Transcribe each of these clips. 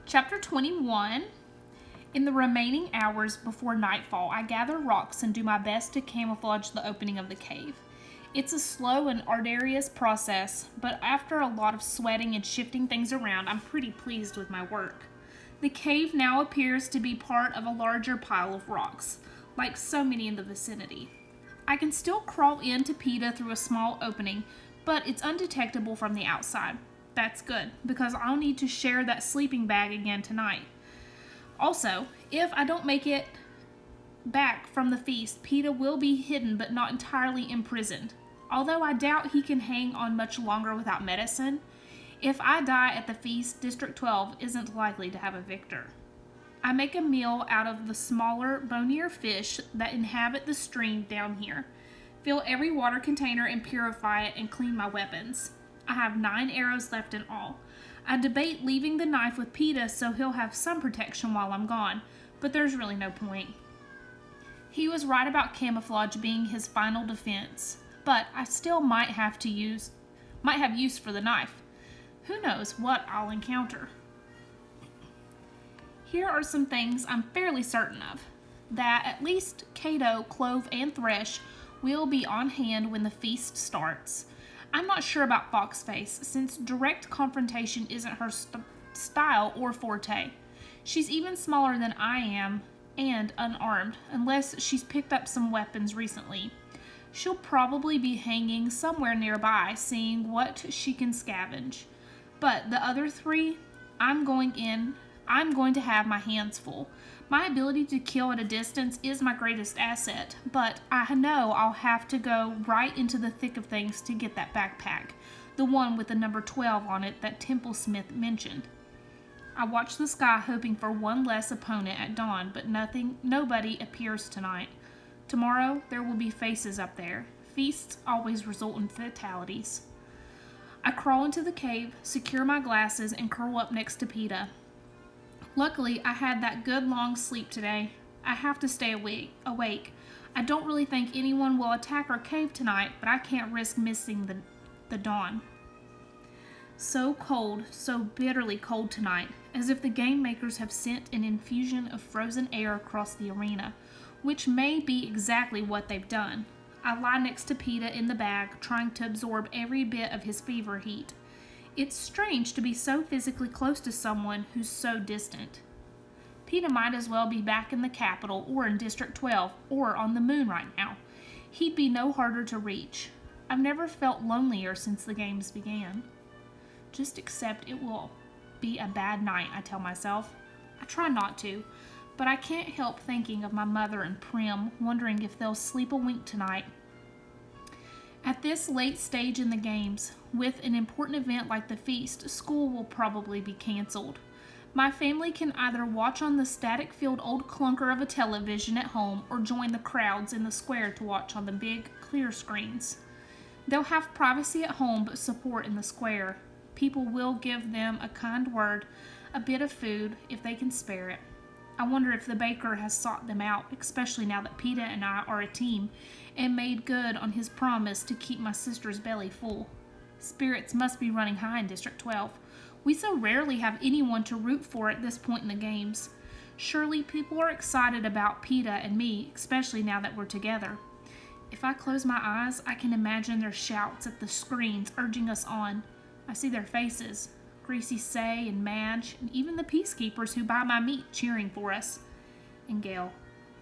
Chapter 21. In the remaining hours before nightfall, I gather rocks and do my best to camouflage the opening of the cave. It's a slow and arduous process, but after a lot of sweating and shifting things around, I'm pretty pleased with my work. The cave now appears to be part of a larger pile of rocks, like so many in the vicinity. I can still crawl into PETA through a small opening, but it's undetectable from the outside. That's good, because I'll need to share that sleeping bag again tonight. Also, if I don't make it back from the feast, PETA will be hidden but not entirely imprisoned. Although I doubt he can hang on much longer without medicine, if I die at the feast, District 12 isn't likely to have a victor. I make a meal out of the smaller, bonier fish that inhabit the stream down here, fill every water container and purify it and clean my weapons. I have 9 arrows left in all. I debate leaving the knife with PETA so he'll have some protection while I'm gone, but there's really no point. He was right about camouflage being his final defense, but I still might have use for the knife. Who knows what I'll encounter. Here are some things I'm fairly certain of. That at least Cato, Clove, and Thresh will be on hand when the feast starts. I'm not sure about Foxface, since direct confrontation isn't her style or forte. She's even smaller than I am and unarmed, unless she's picked up some weapons recently. She'll probably be hanging somewhere nearby, seeing what she can scavenge. But the other 3, I'm going to have my hands full. My ability to kill at a distance is my greatest asset, but I know I'll have to go right into the thick of things to get that backpack, the one with the number 12 on it that Templesmith mentioned. I watch the sky hoping for one less opponent at dawn, but nobody appears tonight. Tomorrow, there will be faces up there. Feasts always result in fatalities. I crawl into the cave, secure my glasses, and curl up next to PETA. Luckily, I had that good long sleep today. I have to stay awake. I don't really think anyone will attack our cave tonight, but I can't risk missing the dawn. So cold, so bitterly cold tonight, as if the game makers have sent an infusion of frozen air across the arena, which may be exactly what they've done. I lie next to PETA in the bag, trying to absorb every bit of his fever heat. It's strange to be so physically close to someone who's so distant. PETA might as well be back in the capital or in District 12 or on the moon right now. He'd be no harder to reach. I've never felt lonelier since the games began. Just accept it will be a bad night, I tell myself. I try not to, but I can't help thinking of my mother and Prim, wondering if they'll sleep a wink tonight. At this late stage in the games, with an important event like the feast, school will probably be canceled. My family can either watch on the static-filled old clunker of a television at home or join the crowds in the square to watch on the big, clear screens. They'll have privacy at home but support in the square. People will give them a kind word, a bit of food, if they can spare it. I wonder if the baker has sought them out, especially now that PETA and I are a team, and made good on his promise to keep my sister's belly full. Spirits must be running high in District 12. We so rarely have anyone to root for at this point in the games. Surely people are excited about PETA and me, especially now that we're together. If I close my eyes, I can imagine their shouts at the screens urging us on. I see their faces. Greasy Say and Madge, and even the peacekeepers who buy my meat cheering for us. And Gale.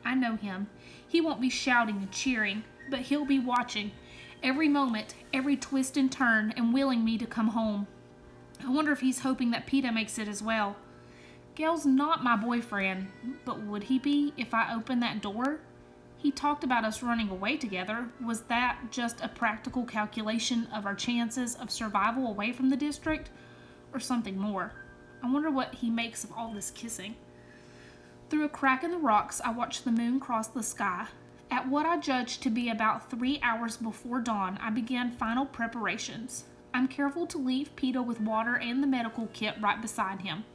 I know him. He won't be shouting and cheering, but he'll be watching. Every moment, every twist and turn, and willing me to come home. I wonder if he's hoping that PETA makes it as well. Gale's not my boyfriend, but would he be if I opened that door? He talked about us running away together. Was that just a practical calculation of our chances of survival away from the district? Or something more? I wonder what he makes of all this kissing. Through a crack in the rocks, I watch the moon cross the sky. At what I judge to be about 3 hours before dawn, I begin final preparations. I'm careful to leave PETA with water and the medical kit right beside him.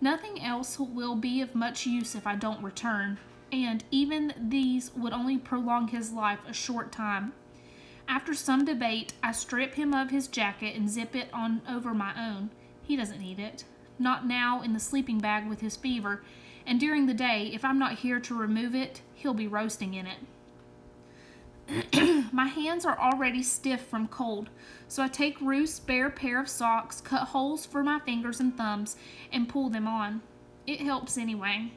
Nothing else will be of much use if I don't return, and even these would only prolong his life a short time. After some debate, I strip him of his jacket and zip it on over my own. He doesn't need it. not now in the sleeping bag with his fever, and during the day, if I'm not here to remove it, he'll be roasting in it. My hands are already stiff from cold, so I take Ruth's spare pair of socks, cut holes for my fingers and thumbs, and pull them on. It helps anyway.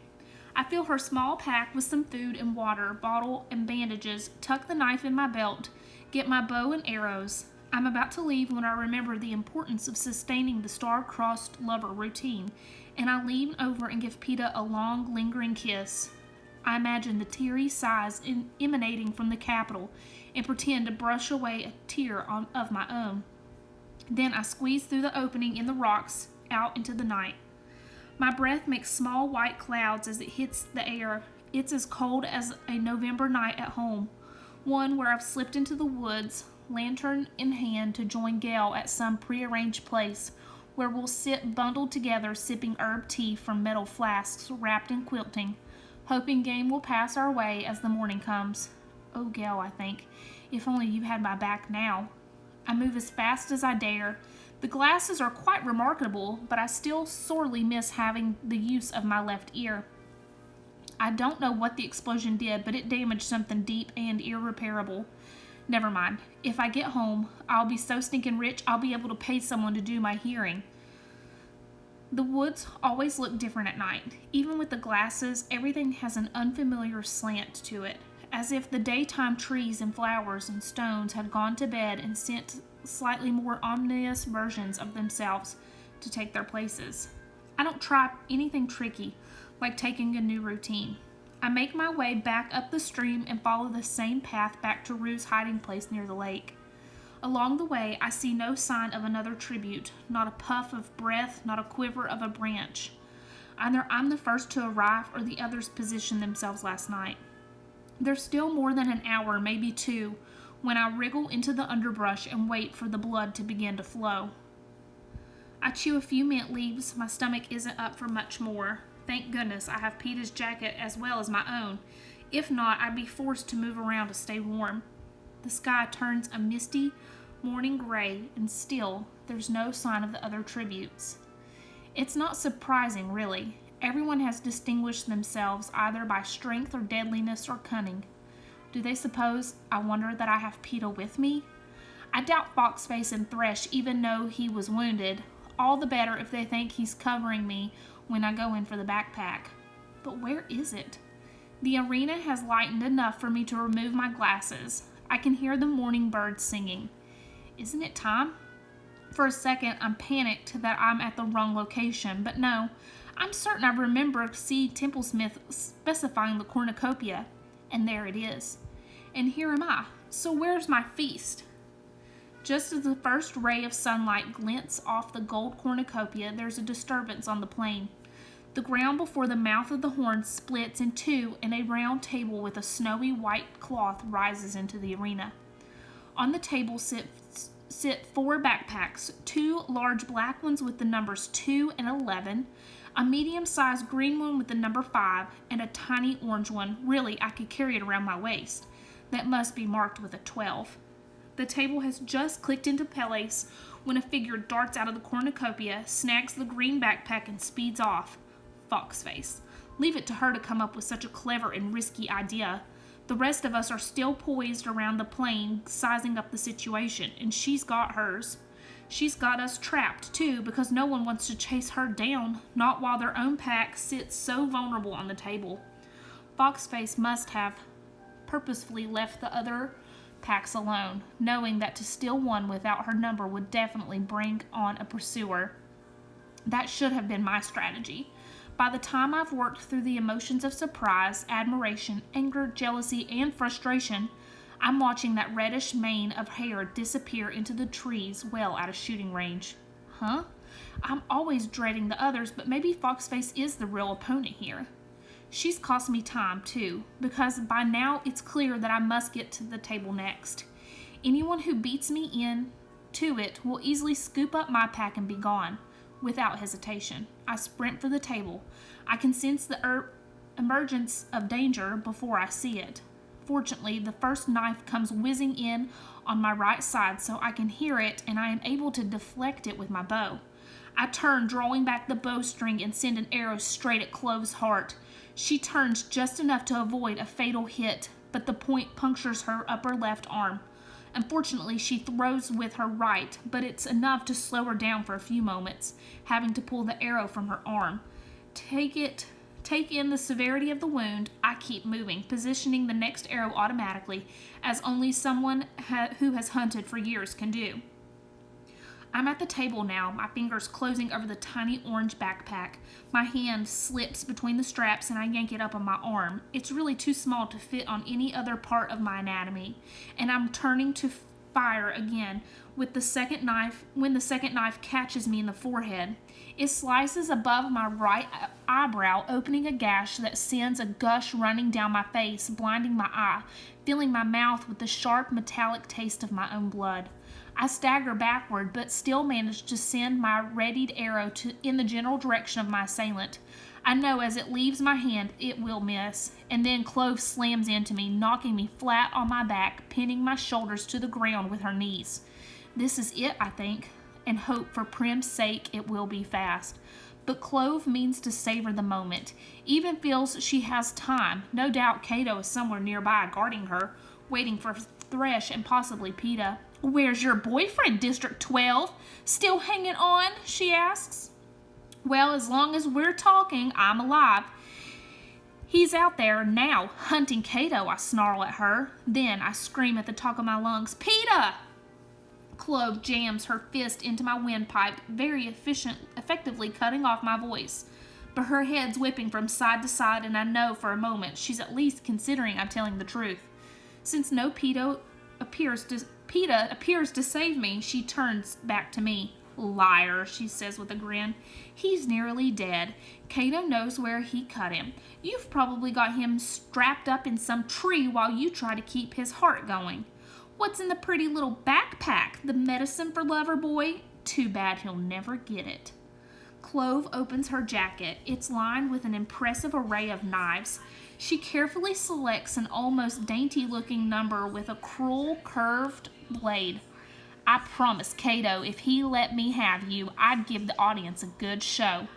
I fill her small pack with some food and water, bottle and bandages, tuck the knife in my belt, get my bow and arrows. I'm about to leave when I remember the importance of sustaining the star-crossed lover routine, and I lean over and give Peeta a long, lingering kiss. I imagine the teary sighs emanating from the capital and pretend to brush away a tear of my own. Then I squeeze through the opening in the rocks out into the night. My breath makes small white clouds as it hits the air. It's as cold as a November night at home, one where I've slipped into the woods, lantern in hand, to join Gail at some prearranged place where we'll sit bundled together sipping herb tea from metal flasks wrapped in quilting, hoping game will pass our way as the morning comes. Oh, Gail, I think, if only you had my back now. I move as fast as I dare. The glasses are quite remarkable, but I still sorely miss having the use of my left ear. I don't know what the explosion did, but it damaged something deep and irreparable. Never mind. If I get home, I'll be so stinking rich I'll be able to pay someone to do my hearing. The woods always look different at night. Even with the glasses, everything has an unfamiliar slant to it, as if the daytime trees and flowers and stones had gone to bed and sent slightly more ominous versions of themselves to take their places. I don't try anything tricky, like taking a new routine. I make my way back up the stream and follow the same path back to Rue's hiding place near the lake. Along the way, I see no sign of another tribute, not a puff of breath, not a quiver of a branch. Either I'm the first to arrive or the others positioned themselves last night. There's still more than an hour, maybe two, when I wriggle into the underbrush and wait for the blood to begin to flow. I chew a few mint leaves. My stomach isn't up for much more. Thank goodness I have Peeta's jacket as well as my own. If not, I'd be forced to move around to stay warm. The sky turns a misty morning gray, and still there's no sign of the other tributes. It's not surprising, really. Everyone has distinguished themselves either by strength or deadliness or cunning. Do they suppose I wonder that I have Peeta with me? I doubt Foxface and Thresh even know he was wounded. All the better if they think he's covering me when I go in for the backpack. But where is it? The arena has lightened enough for me to remove my glasses. I can hear the morning birds singing. Isn't it time? For a second, I'm panicked that I'm at the wrong location, but no, I'm certain I remember C. Templesmith specifying the cornucopia, and there it is. And here am I. So where's my feast? Just as the first ray of sunlight glints off the gold cornucopia, there's a disturbance on the plain. The ground before the mouth of the horn splits in two, and a round table with a snowy white cloth rises into the arena. On the table sit 4 backpacks, 2 large black ones with the numbers 2 and 11, a medium-sized green one with the number 5, and a tiny orange one, really I could carry it around my waist, that must be marked with a 12. The table has just clicked into place when a figure darts out of the cornucopia, snags the green backpack, and speeds off. Foxface. Leave it to her to come up with such a clever and risky idea. The rest of us are still poised around the plain, sizing up the situation, and she's got hers. She's got us trapped, too, because no one wants to chase her down, not while their own pack sits so vulnerable on the table. Foxface must have purposefully left the other packs alone, knowing that to steal one without her number would definitely bring on a pursuer. That should have been my strategy. By the time I've worked through the emotions of surprise, admiration, anger, jealousy, and frustration, I'm watching that reddish mane of hair disappear into the trees well out of shooting range. Huh? I'm always dreading the others, but maybe Foxface is the real opponent here. She's cost me time, too, because by now it's clear that I must get to the table next. Anyone who beats me in to it will easily scoop up my pack and be gone. Without hesitation, I sprint for the table. I can sense the emergence of danger before I see it. Fortunately, the first knife comes whizzing in on my right side, so I can hear it and I am able to deflect it with my bow. I turn, drawing back the bowstring, and send an arrow straight at Clove's heart. She turns just enough to avoid a fatal hit, but the point punctures her upper left arm. Unfortunately, she throws with her right, but it's enough to slow her down for a few moments, having to pull the arrow from her arm. Take in the severity of the wound. I keep moving, positioning the next arrow automatically, as only someone who has hunted for years can do. I'm at the table now, my fingers closing over the tiny orange backpack. My hand slips between the straps and I yank it up on my arm. It's really too small to fit on any other part of my anatomy, and I'm turning to fire again with the second knife when the second knife catches me in the forehead. It slices above my right eyebrow, opening a gash that sends a gush running down my face, blinding my eye, filling my mouth with the sharp metallic taste of my own blood. I stagger backward, but still manage to send my readied arrow in the general direction of my assailant. I know as it leaves my hand, it will miss, and then Clove slams into me, knocking me flat on my back, pinning my shoulders to the ground with her knees. This is it, I think, and hope for Prim's sake it will be fast. But Clove means to savor the moment, even feels she has time. No doubt Cato is somewhere nearby guarding her, waiting for Thresh and possibly PETA. "Where's your boyfriend, District 12? Still hanging on?" she asks. "Well, as long as we're talking, I'm alive. He's out there now, hunting Cato," I snarl at her. Then I scream at the top of my lungs, "PETA!" Clove jams her fist into my windpipe, very effectively cutting off my voice. But her head's whipping from side to side, and I know for a moment she's at least considering I'm telling the truth. Since no PETA appears to save me, she turns back to me. "Liar," she says with a grin. "He's nearly dead. Cato knows where he cut him. You've probably got him strapped up in some tree while you try to keep his heart going. What's in the pretty little backpack? The medicine for Loverboy? Too bad he'll never get it." Clove opens her jacket. It's lined with an impressive array of knives. She carefully selects an almost dainty-looking number with a cruel, curved blade. "I promised Cato if he let me have you, I'd give the audience a good show."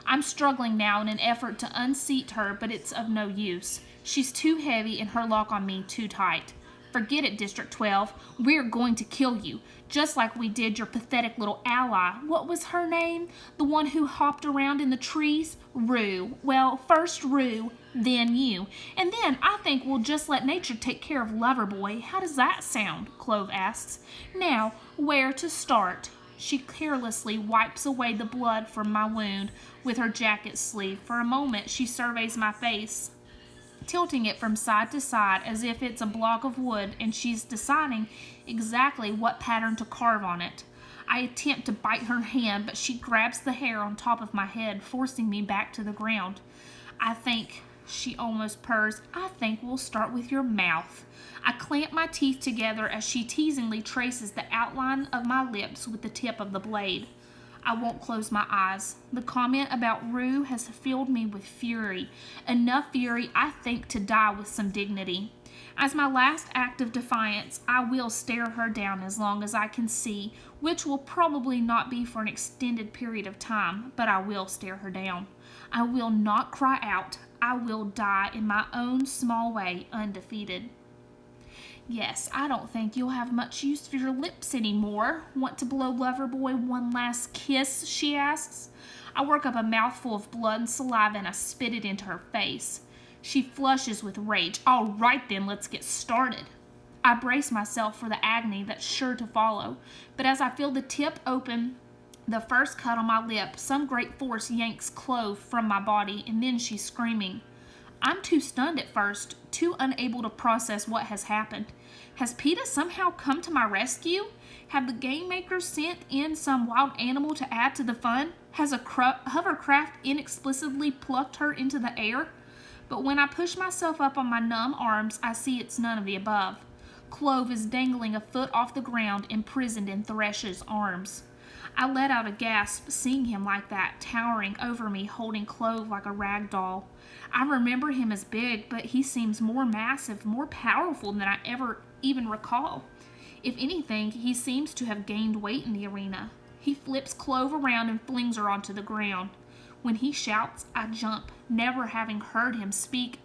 I'm struggling now in an effort to unseat her, but it's of no use. She's too heavy and her lock on me too tight. "Forget it, District 12. We're going to kill you, just like we did your pathetic little ally. What was her name? The one who hopped around in the trees? Rue. Well, first Rue, then you. And then I think we'll just let nature take care of Loverboy. How does that sound?" Clove asks. "Now, where to start?" She carelessly wipes away the blood from my wound with her jacket sleeve. For a moment, she surveys my face, tilting it from side to side as if it's a block of wood and she's deciding exactly what pattern to carve on it. I attempt to bite her hand, but she grabs the hair on top of my head, forcing me back to the ground. She almost purrs, "I think we'll start with your mouth." I clamp my teeth together as she teasingly traces the outline of my lips with the tip of the blade. I won't close my eyes. The comment about Rue has filled me with fury. Enough fury, I think, to die with some dignity. As my last act of defiance, I will stare her down as long as I can see, which will probably not be for an extended period of time, but I will stare her down. I will not cry out. I will die in my own small way, undefeated. "Yes, I don't think you'll have much use for your lips anymore. Want to blow Loverboy one last kiss?" she asks. I work up a mouthful of blood and saliva and I spit it into her face. She flushes with rage. "All right then, let's get started." I brace myself for the agony that's sure to follow, but as I feel the tip open the first cut on my lip, some great force yanks Clove from my body, and then she's screaming. I'm too stunned at first, too unable to process what has happened. Has PETA somehow come to my rescue? Have the game makers sent in some wild animal to add to the fun? Has a hovercraft inexplicably plucked her into the air? But when I push myself up on my numb arms, I see it's none of the above. Clove is dangling a foot off the ground, imprisoned in Thresh's arms. I let out a gasp, seeing him like that, towering over me, holding Clove like a rag doll. I remember him as big, but he seems more massive, more powerful than I ever even recall. If anything, he seems to have gained weight in the arena. He flips Clove around and flings her onto the ground. When he shouts, I jump, never having heard him speak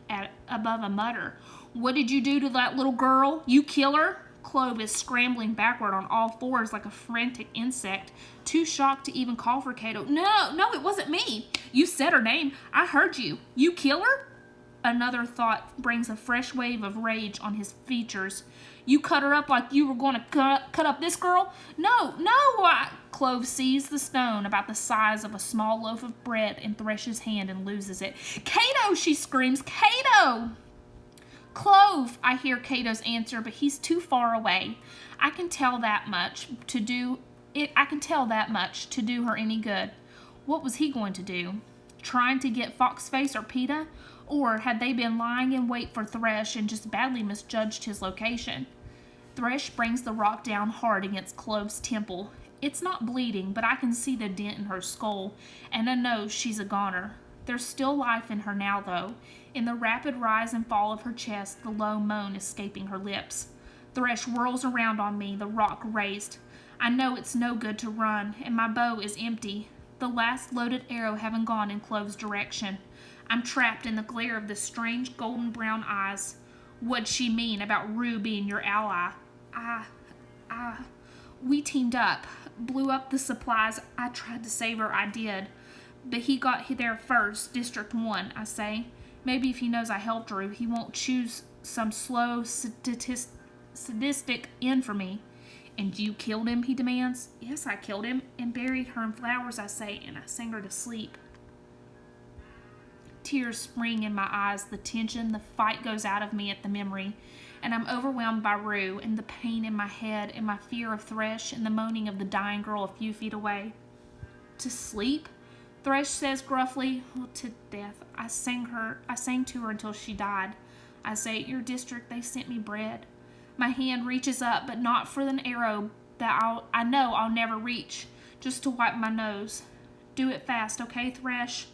above a mutter. What did you do to that little girl? You kill her? Clove is scrambling backward on all fours like a frantic insect, too shocked to even call for Cato. No, it wasn't me. You said her name. I heard you. You kill her? Another thought brings a fresh wave of rage on his features. You cut her up like you were going to cut up this girl? No, Clove sees the stone about the size of a small loaf of bread in Thresh's hand and loses it. Cato, she screams, Cato! Clove, I hear Cato's answer, but he's too far away. I can tell that much to do her any good. What was he going to do? Trying to get Foxface or PETA? Or had they been lying in wait for Thresh and just badly misjudged his location? Thresh brings the rock down hard against Clove's temple. It's not bleeding, but I can see the dent in her skull, and I know she's a goner. There's still life in her now, though. In the rapid rise and fall of her chest, the low moan escaping her lips. Thresh whirls around on me, the rock raised. I know it's no good to run, and my bow is empty, the last loaded arrow having gone in Clove's direction. I'm trapped in the glare of the strange golden brown eyes. What'd she mean about Rue being your ally? We teamed up, blew up the supplies. I tried to save her, I did. But he got there first, District 1, I say. Maybe if he knows I helped Rue, he won't choose some slow, sadistic end for me. And you killed him, he demands. Yes, I killed him, and buried her in flowers, I say, and I sang her to sleep. Tears spring in my eyes, the tension, the fight goes out of me at the memory, and I'm overwhelmed by Rue, and the pain in my head, and my fear of Thresh, and the moaning of the dying girl a few feet away. To sleep? Thresh says gruffly. Oh, to death. I sang to her until she died. I say, your district, they sent me bread. My hand reaches up, but not for an arrow that I know I'll never reach, just to wipe my nose. Do it fast, okay, Thresh?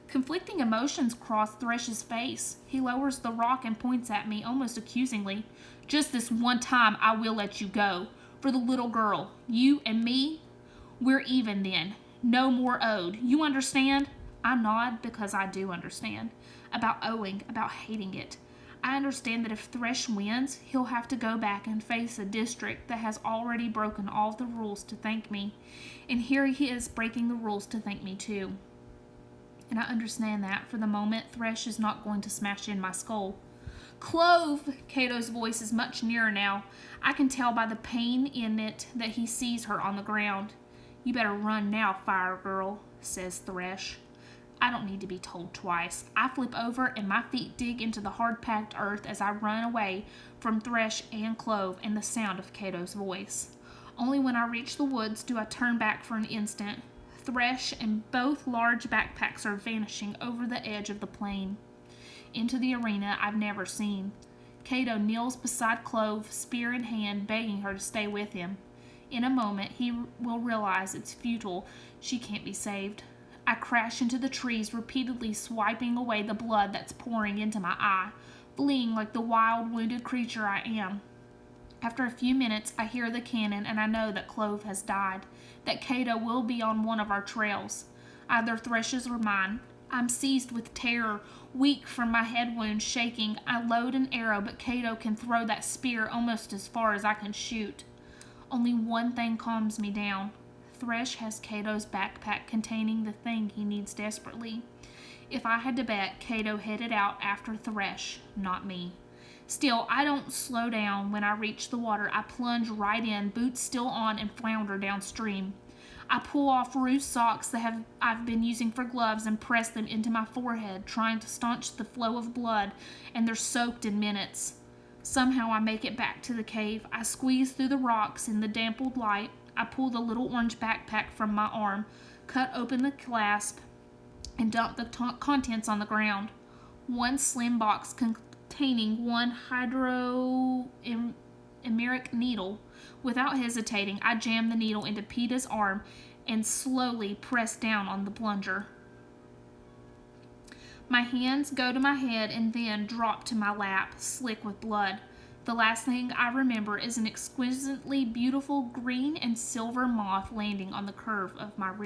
Conflicting emotions cross Thresh's face. He lowers the rock and points at me, almost accusingly. Just this one time, I will let you go. For the little girl. You and me, we're even then. No more owed. You understand? I nod because I do understand. About owing, about hating it. I understand that if Thresh wins, he'll have to go back and face a district that has already broken all the rules to thank me. And here he is breaking the rules to thank me too. And I understand that, for the moment, Thresh is not going to smash in my skull. Clove! Cato's voice is much nearer now. I can tell by the pain in it that he sees her on the ground. You better run now, fire girl, says Thresh. I don't need to be told twice. I flip over and my feet dig into the hard-packed earth as I run away from Thresh and Clove and the sound of Cato's voice. Only when I reach the woods do I turn back for an instant. Thresh and both large backpacks are vanishing over the edge of the plain. Into the arena I've never seen. Cato kneels beside Clove, spear in hand, begging her to stay with him. In a moment he will realize it's futile. She can't be saved. I crash into the trees, repeatedly swiping away the blood that's pouring into my eye, fleeing like the wild, wounded creature I am. After a few minutes, I hear the cannon, and I know that Clove has died, that Cato will be on one of our trails, either Thresh's or mine. I'm seized with terror, weak from my head wound, shaking. I load an arrow, but Cato can throw that spear almost as far as I can shoot. Only one thing calms me down. Thresh has Cato's backpack containing the thing he needs desperately. If I had to bet, Cato headed out after Thresh, not me. Still, I don't slow down. When I reach the water, I plunge right in, boots still on, and flounder downstream. I pull off Rue's socks that I've been using for gloves and press them into my forehead, trying to staunch the flow of blood, and they're soaked in minutes. Somehow I make it back to the cave. I squeeze through the rocks in the dampened light. I pull the little orange backpack from my arm, cut open the clasp, and dump the contents on the ground. One slim box containing one hydroameric needle. Without hesitating, I jam the needle into PETA's arm and slowly press down on the plunger. My hands go to my head and then drop to my lap, slick with blood. The last thing I remember is an exquisitely beautiful green and silver moth landing on the curve of my rib.